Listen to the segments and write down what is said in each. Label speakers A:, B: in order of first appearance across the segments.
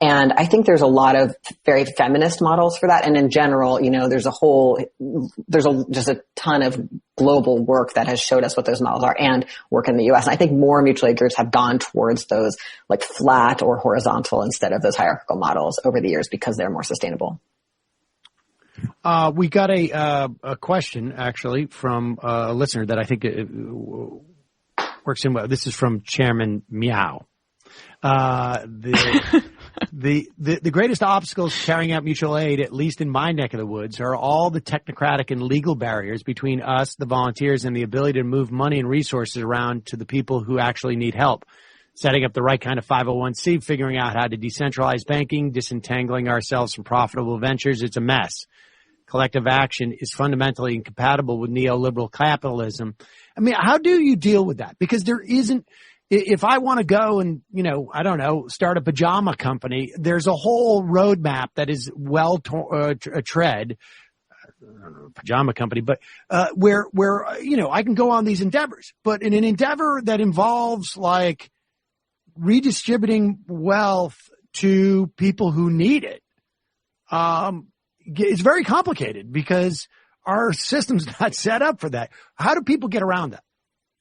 A: And I think there's a lot of very feminist models for that. And in general, there's just a ton of global work that has showed us what those models are and work in the US. And I think more mutual aid groups have gone towards those like flat or horizontal instead of those hierarchical models over the years because they're more sustainable.
B: We got a question actually from a listener that I think works in well. This is from Chairman Meow. The greatest obstacles to carrying out mutual aid, at least in my neck of the woods, are all the technocratic and legal barriers between us, the volunteers, and the ability to move money and resources around to the people who actually need help. Setting up the right kind of 501c, figuring out how to decentralize banking, disentangling ourselves from profitable ventures. It's a mess. Collective action is fundamentally incompatible with neoliberal capitalism. I mean, how do you deal with that? Because there isn't, if I want to go and, start a pajama company, there's a whole roadmap that is tread, pajama company, but, where, I can go on these endeavors, but in an endeavor that involves like redistributing wealth to people who need it, it's very complicated because our system's not set up for that. How do people get around that?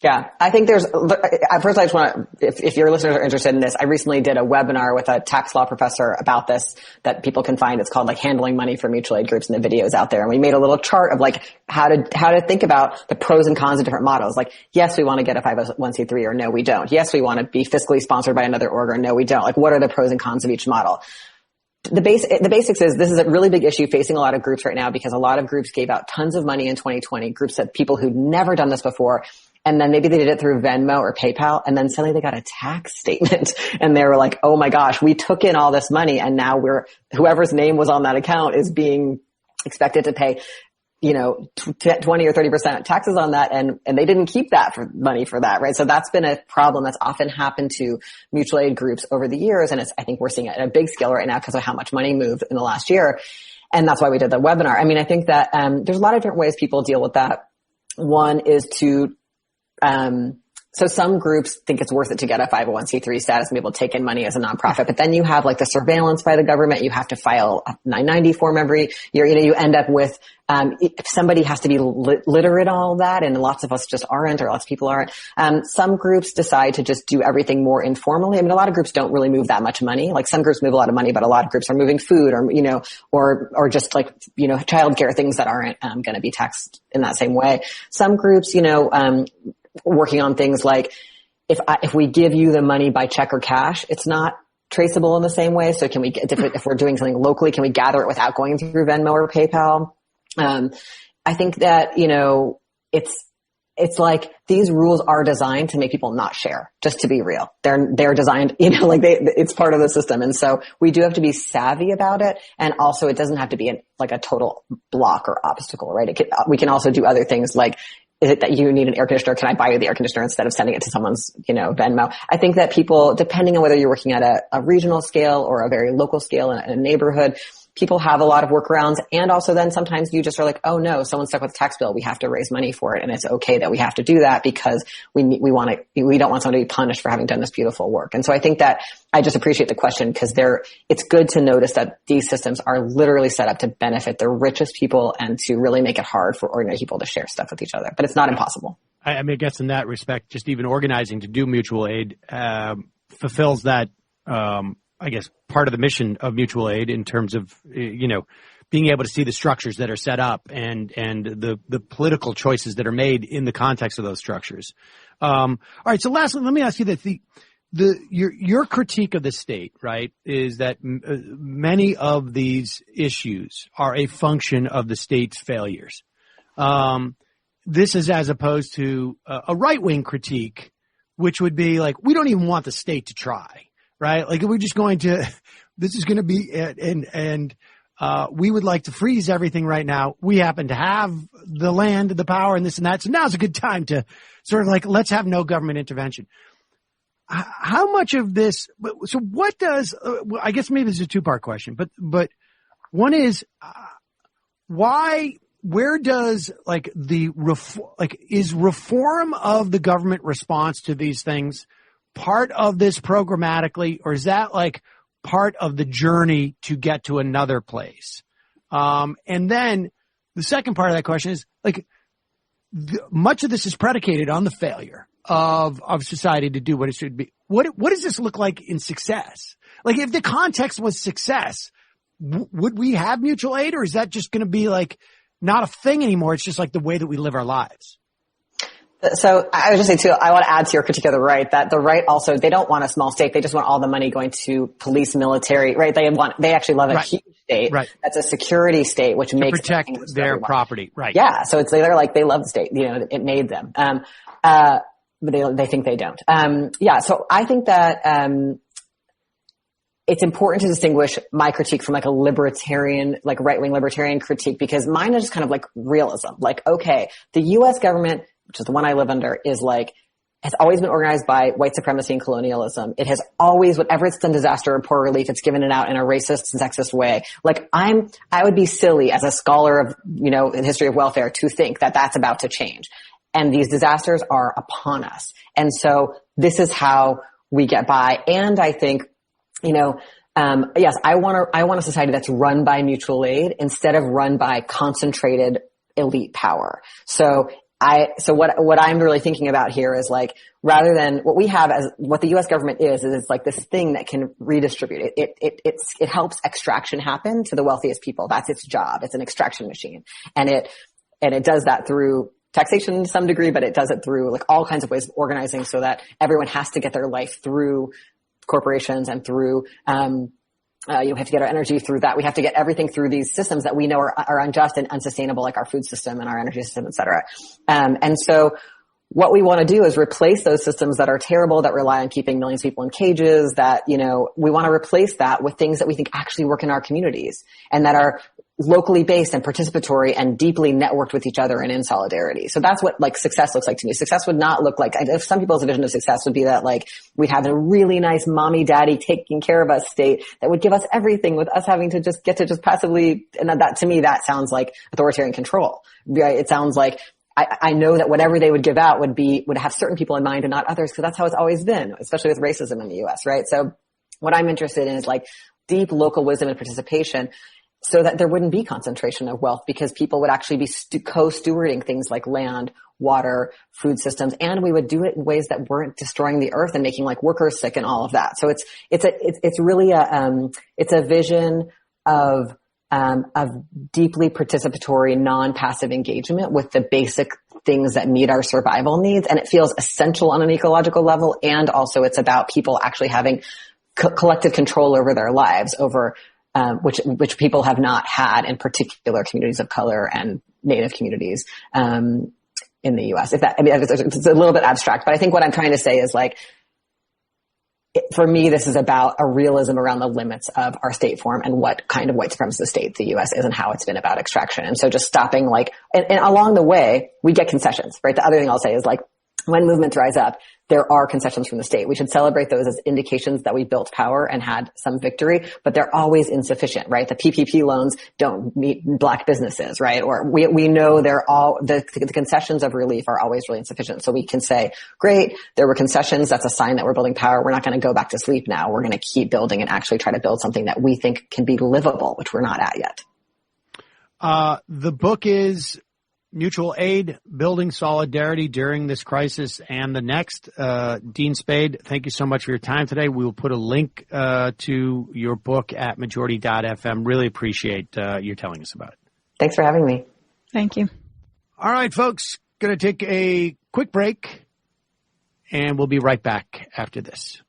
A: Yeah, I think first I just want to, if your listeners are interested in this, I recently did a webinar with a tax law professor about this that people can find. It's called like handling money for mutual aid groups, and the video's out there. And we made a little chart of like how to think about the pros and cons of different models. Like, yes, we want to get a 501c3 or no, we don't. Yes, we want to be fiscally sponsored by another org or no, we don't. Like, what are the pros and cons of each model? The basics is this is a really big issue facing a lot of groups right now because a lot of groups gave out tons of money in 2020, groups that people who'd never done this before. And then maybe they did it through Venmo or PayPal. And then suddenly they got a tax statement and they were like, oh my gosh, we took in all this money. And now whoever's name was on that account is being expected to pay, 20 or 30% taxes on that. And they didn't keep that money for that, right? So that's been a problem that's often happened to mutual aid groups over the years. And I think we're seeing it at a big scale right now because of how much money moved in the last year. And that's why we did the webinar. I mean, I think that, there's a lot of different ways people deal with that. One is to, so some groups think it's worth it to get a 501c3 status and be able to take in money as a nonprofit. But then you have like the surveillance by the government. You have to file a 990 form every year. You end up with, if somebody has to be literate on all that, and lots of us just aren't, or lots of people aren't. Some groups decide to just do everything more informally. I mean, a lot of groups don't really move that much money. Like some groups move a lot of money, but a lot of groups are moving food or just like, childcare, things that aren't, going to be taxed in that same way. Some groups, working on things like if we give you the money by check or cash, it's not traceable in the same way. So can we, if we're doing something locally, can we gather it without going through Venmo or PayPal? I think that, it's like these rules are designed to make people not share, just to be real. They're designed, it's part of the system. And so we do have to be savvy about it. And also it doesn't have to be like a total block or obstacle, right? We can also do other things like, is it that you need an air conditioner? Can I buy you the air conditioner instead of sending it to someone's, Venmo? I think that people, depending on whether you're working at a regional scale or a very local scale in a neighborhood, people have a lot of workarounds. And also then sometimes you just are like, oh no, someone's stuck with a tax bill. We have to raise money for it. And it's okay that we have to do that because we don't want someone to be punished for having done this beautiful work. And so I think that I just appreciate the question because it's good to notice that these systems are literally set up to benefit the richest people and to really make it hard for ordinary people to share stuff with each other. But it's not impossible.
B: I mean, I guess in that respect, just even organizing to do mutual aid, fulfills that, I guess, part of the mission of mutual aid in terms of, being able to see the structures that are set up and the political choices that are made in the context of those structures. All right. So lastly, let me ask you that your critique of the state, right, is that many of these issues are a function of the state's failures. This is as opposed to a right-wing critique, which would be like, we don't even want the state to try. Right? Like we're just this is going to be it. And we would like to freeze everything right now. We happen to have the land, the power and this and that. So now's a good time to sort of like, let's have no government intervention. How much of this, so what does, I guess maybe this is a two-part question, but one is, where does like is reform of the government response to these things part of this programmatically, or is that like part of the journey to get to another place. And then the second part of that question is like, much of this is predicated on the failure of society to do what it should be. What does this look like in success? Like, if the context was success, would we have mutual aid, or is that just going to be like not a thing anymore? It's just like the way that we live our lives.
A: So I would just say too, I want to add to your critique of the right that the right also, they don't want a small state. They just want all the money going to police, military, right? They actually love a huge state.
B: Right.
A: That's a security state, which
B: to
A: makes
B: protect their property. Right.
A: Yeah. So they're like, they love the state, it made them. But they think they don't. So I think that, it's important to distinguish my critique from like a libertarian, like right-wing libertarian critique, because mine is just kind of like realism. Like, okay, the U.S. government, which is the one I live under, is like, has always been organized by white supremacy and colonialism. It has always, whatever it's done disaster or poor relief, it's given it out in a racist and sexist way. Like, I would be silly as a scholar of, the history of welfare to think that that's about to change. And these disasters are upon us. And so this is how we get by. And I think, yes, I want a society that's run by mutual aid instead of run by concentrated elite power. So what I'm really thinking about here is like, rather than what we have as what the U.S. government is it's like this thing that can redistribute. It helps extraction happen to the wealthiest people. That's its job. It's an extraction machine. And it does that through taxation to some degree, but it does it through like all kinds of ways of organizing so that everyone has to get their life through corporations and through, we have to get our energy through that. We have to get everything through these systems that we know are unjust and unsustainable, like our food system and our energy system, et cetera. And so what we want to do is replace those systems that are terrible, that rely on keeping millions of people in cages, that, we want to replace that with things that we think actually work in our communities and that are locally based and participatory and deeply networked with each other and in solidarity. So that's what like success looks like to me. Success would not look like, if some people's vision of success would be that like we'd have a really nice mommy daddy taking care of us state that would give us everything with us having to just get to just passively, and that to me, that sounds like authoritarian control. Right? It sounds like I know that whatever they would give out would have certain people in mind and not others, because that's how it's always been, especially with racism in the U.S., right? So what I'm interested in is like deep local wisdom and participation, so that there wouldn't be concentration of wealth, because people would actually be co-stewarding things like land, water, food systems, and we would do it in ways that weren't destroying the earth and making like workers sick and all of that. So it's really a vision of deeply participatory, non-passive engagement with the basic things that meet our survival needs. And it feels essential on an ecological level. And also it's about people actually having collective control over their lives, over which people have not had in particular communities of color and Native communities in the U.S. It's a little bit abstract, but I think what I'm trying to say is like, for me, this is about a realism around the limits of our state form and what kind of white supremacist state the U.S. is and how it's been about extraction. And so just stopping like, and along the way, we get concessions, right? The other thing I'll say is like, when movements rise up, there are concessions from the state. We should celebrate those as indications that we built power and had some victory, but they're always insufficient, right? The PPP loans don't meet black businesses, right? Or we know the concessions of relief are always really insufficient. So we can say, great, there were concessions. That's a sign that we're building power. We're not going to go back to sleep now. We're going to keep building and actually try to build something that we think can be livable, which we're not at yet.
B: The book is Mutual Aid, Building Solidarity During This Crisis and the Next. Dean Spade, thank you so much for your time today. We will put a link to your book at majority.fm. Really appreciate you telling us about it.
A: Thanks for having me.
C: Thank you.
B: All right, folks, going to take a quick break, and we'll be right back after this.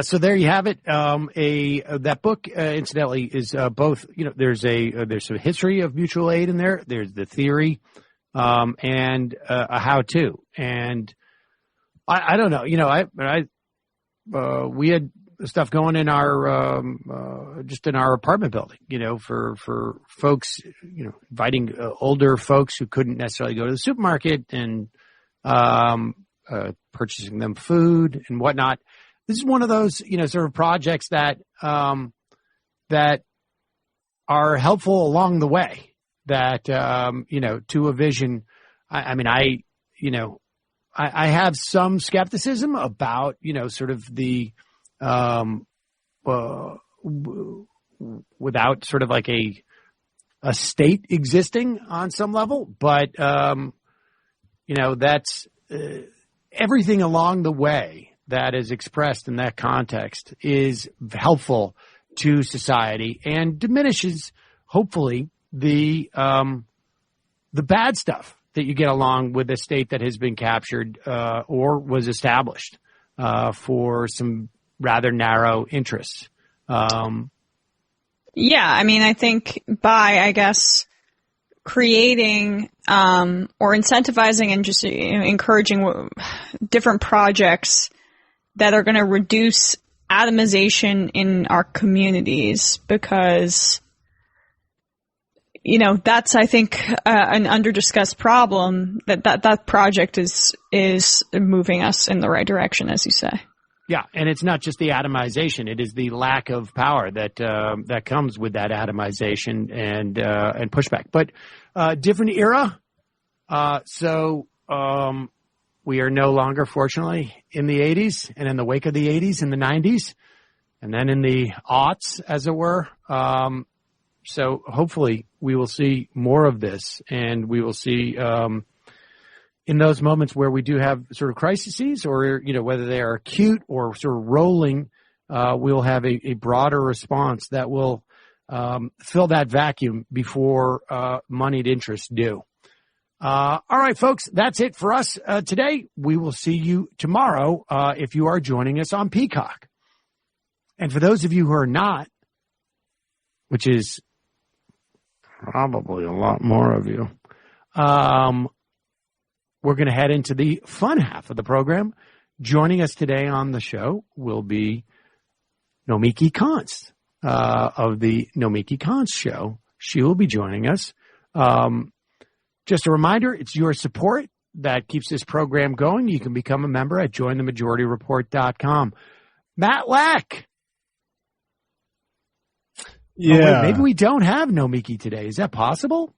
B: So there you have it. That book, incidentally, is both. There's a history of mutual aid in there. There's the theory, and a how-to. And I don't know. We had stuff going in our just in our apartment building. For folks, inviting older folks who couldn't necessarily go to the supermarket and purchasing them food and whatnot. This is one of those, sort of projects that that are helpful along the way. That to a vision. I have some skepticism about sort of the without sort of like a state existing on some level, but that's everything along the way that is expressed in that context is helpful to society and diminishes, hopefully, the bad stuff that you get along with a state that has been captured or was established for some rather narrow interests.
C: I think by, creating or incentivizing and just encouraging different projects that are going to reduce atomization in our communities, because that's, I think, an under-discussed problem. That project is moving us in the right direction, as you say.
B: Yeah, and it's not just the atomization; it is the lack of power that comes with that atomization and pushback. But different era. We are no longer, fortunately, in the 80s and in the wake of the 80s in the 90s, and then in the aughts, as it were. So hopefully we will see more of this, and we will see in those moments where we do have sort of crises, or whether they are acute or sort of rolling, we'll have a broader response that will fill that vacuum before moneyed interests do. All right, folks, that's it for us today. We will see you tomorrow if you are joining us on Peacock. And for those of you who are not, which is probably a lot more of you, we're going to head into the fun half of the program. Joining us today on the show will be Nomiki Konst of the Nomiki Konst Show. She will be joining us. Just a reminder, it's your support that keeps this program going. You can become a member at jointhemajorityreport.com. Matt Lack.
D: Yeah.
B: Oh, wait, maybe we don't have Nomiki today. Is that possible?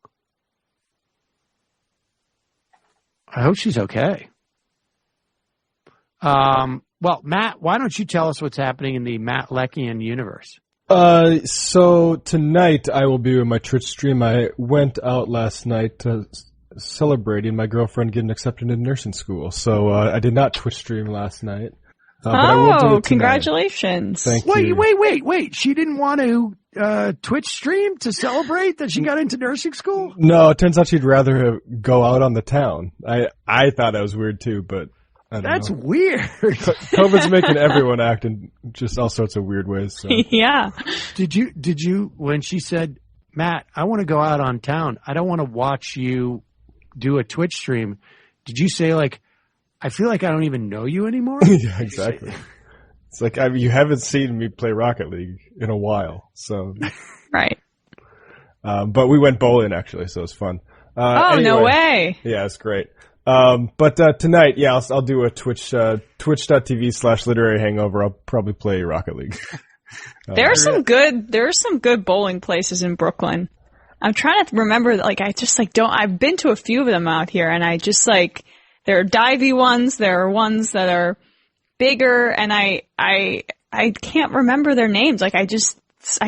B: I hope she's okay. Well, Matt, why don't you tell us what's happening in the Matt Leckian universe?
D: So tonight I will be with my Twitch stream. I went out last night celebrating my girlfriend getting accepted into nursing school. So I did not Twitch stream last night. But I will do it
C: congratulations.
D: Thank you.
B: Wait. She didn't want to Twitch stream to celebrate that she got into nursing school?
D: No, it turns out she'd rather go out on the town. I thought that was weird too, but
B: That's weird.
D: COVID's making everyone act in just all sorts of weird ways. So.
C: Yeah.
B: Did you, when she said, Matt, I want to go out on town, I don't want to watch you do a Twitch stream, did you say, like, I feel like I don't even know you anymore?
D: Yeah, exactly. It's like, you haven't seen me play Rocket League in a while, so.
C: Right.
D: But we went bowling, actually, so it was fun.
C: Anyway, no way.
D: Yeah, it's great. But tonight, yeah, I'll do a twitch.tv/literary hangover. I'll probably play Rocket League.
C: There are some good bowling places in Brooklyn. I'm trying to remember, like, I've been to a few of them out here, and I just, like, there are divey ones, there are ones that are bigger, and I can't remember their names. Like, I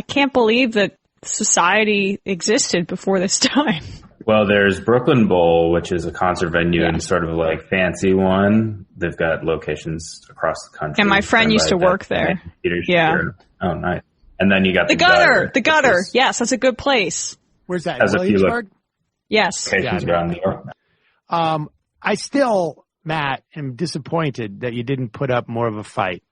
C: can't believe that society existed before this time.
E: Well, there's Brooklyn Bowl, which is a concert venue and sort of like fancy one. They've got locations across the country.
C: And my friend used to work there. Yeah.
E: Oh, nice. And then you got
C: the Gutter. The Gutter. Yes, that's a good place.
B: Where's that?
E: Has
B: Williamsburg?
C: Yes.
E: Locations around New York.
B: I still, Matt, am disappointed that you didn't put up more of a fight.